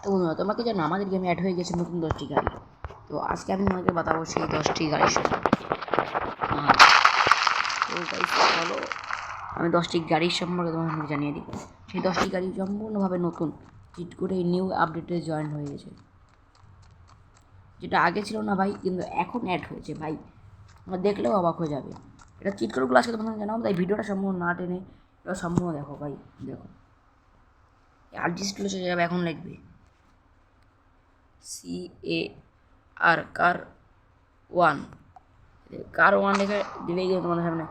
তো বন্ধুরা তোমরা কি জানো আমাদের গেমে অ্যাড হয়ে গেছে নতুন 10টি গাড়ি। তো আজকে আমি তোমাকে বাতাবো সেই 10টি গাড়ির সম্পর্কে। তো গাইস চলো আমি 10টি গাড়ির সম্পর্কে তোমাকে জানিয়ে দিই। সেই 10টি গাড়ি সম্পূর্ণভাবে নতুন, চিট করে নিউ আপডেটে জয়েন হয়ে গেছে, যেটা আগে ছিল না ভাই, কিন্তু এখন অ্যাড হয়েছে ভাই, তোমরা দেখলেও অবাক হয়ে যাবে। এটা চিট কোডগুলো আজকে তোমাদের জানাবো, তাই ভিডিওটা সম্পূর্ণ না টেনে এটা সম্পূর্ণ দেখো ভাই। দেখো আরজিস্টগুলো চলে যাবে, এখন লিখবে CAR কার 1 কার 1 লিখে দিলেই কিন্তু তোমাদের সামনে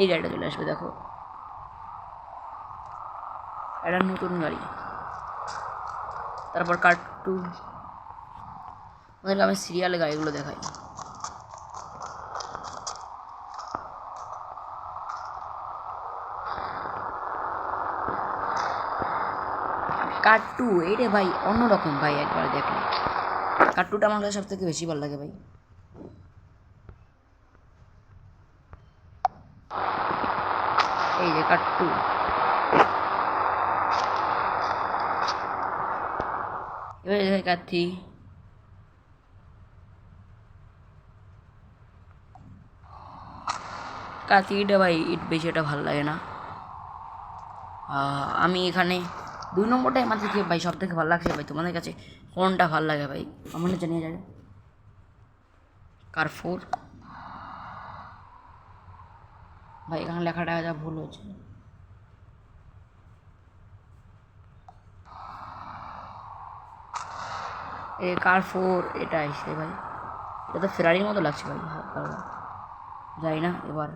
এই গাড়িটা চলে আসবে। দেখো এটা নতুন গাড়ি। তারপর কার 2, ওদেরকে আমি সিরিয়ালে গাড়িগুলো দেখাই। কার 2 এইটা ভাই অন্যরকম ভাই, একবার দেখলে কার 2টা আমার কাছে সব থেকে বেশি ভালো লাগে ভাই। এই যে কার 2, এবার দেখে কার 3, কার 3টা ভাই বেশি এটা ভালো লাগে না। আমি এখানে 2 নম্বরটাই আমার থেকে ভাই সব থেকে ভালো লাগছে ভাই। তোমাদের কাছে কোনটা ভালো লাগে ভাই কমেন্টে জানিয়ে যাবে। কার 4 ভাই এখানে লেখাটা যা ভুল হচ্ছে। কার 4 এটা এসে ভাই, এটা তো ফেরারির মতো লাগছে ভাই, যাই না। এবার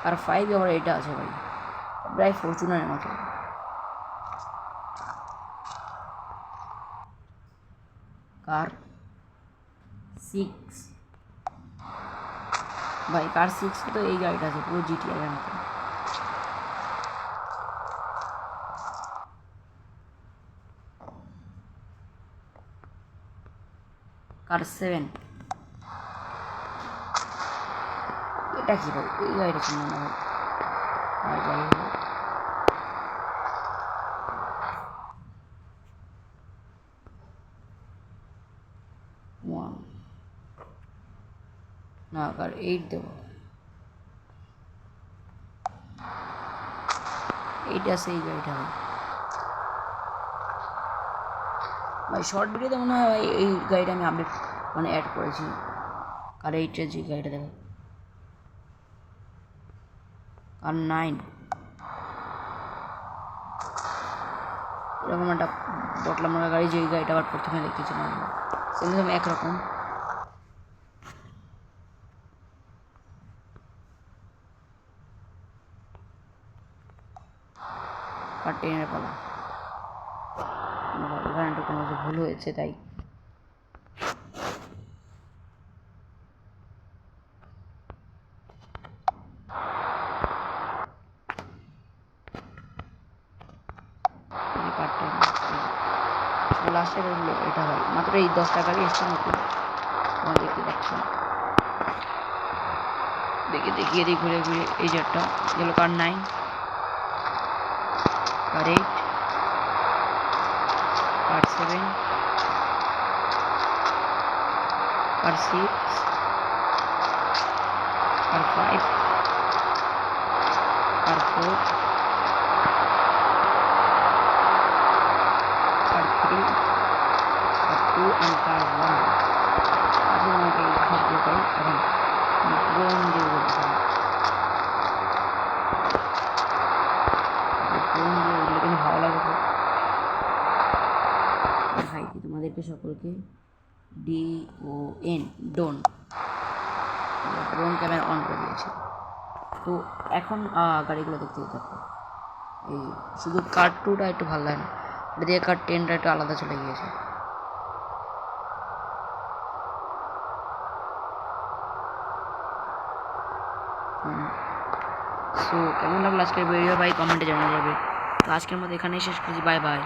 কার 5 আবার এটা আছে ভাই, প্রায় ফরচুনারের মতো। কার 6 ভাই, কার 6 তো এই গাড়িটা আছে পুরো জিটিআর এর মতো। কার 7 এটা কি ভাই, এই গাড়িটা চিনলাম না ভাই। যাই হোক না, কার 8 দেবো। এইটা আছে এই গাড়িটা ভাই শর্ট ভিডিওতে মনে হয় ভাই এই গাড়িটা আমি আপডেট মানে অ্যাড করেছি। কার 8 যে গাড়িটা দেখো, কার 9 এরকম একটা বটলা মারা গাড়ি, যে গাড়িটা আবার প্রথমে দেখতেছিলাম সেম একরকম। কার 10 পালা, এখানে কোনো ভুল হয়েছে তাই। লাস্টের এটা ভাই মাত্র এই 10 টাকারই এসছে নতুন, তোমরা দেখতে পাচ্ছ। দেখিয়ে দিই ঘুরে ঘুরে। এই যে একটা গেল কার 9, কার 8, কার 7, কার 6, কার 5, কার 4, কার 3, কার 2 and কার 1। আজকে আমাকে এই সবগুলোটাই এখন ড্রোন দিয়ে বলতে হবে, ড্রোন দিয়ে বললে কিন্তু ভালো লাগে ভাই। তোমাদেরকে সকলকে DON ডোন ড্রোন ক্যামেরা অন করে দিয়েছে। তো এখন গাড়িগুলো দেখতে থাকবো। এই শুধু কার 2টা একটু ভালো লাগে না, এটা দিয়ে কার 10টা একটু আলাদা চলে গিয়েছে। সো কেমন লাগলো আজকের ভিডিও ভাই কমেন্টে জানা যাবে। তো আজকের মতো এখানেই শেষ করছি, বাই বাই।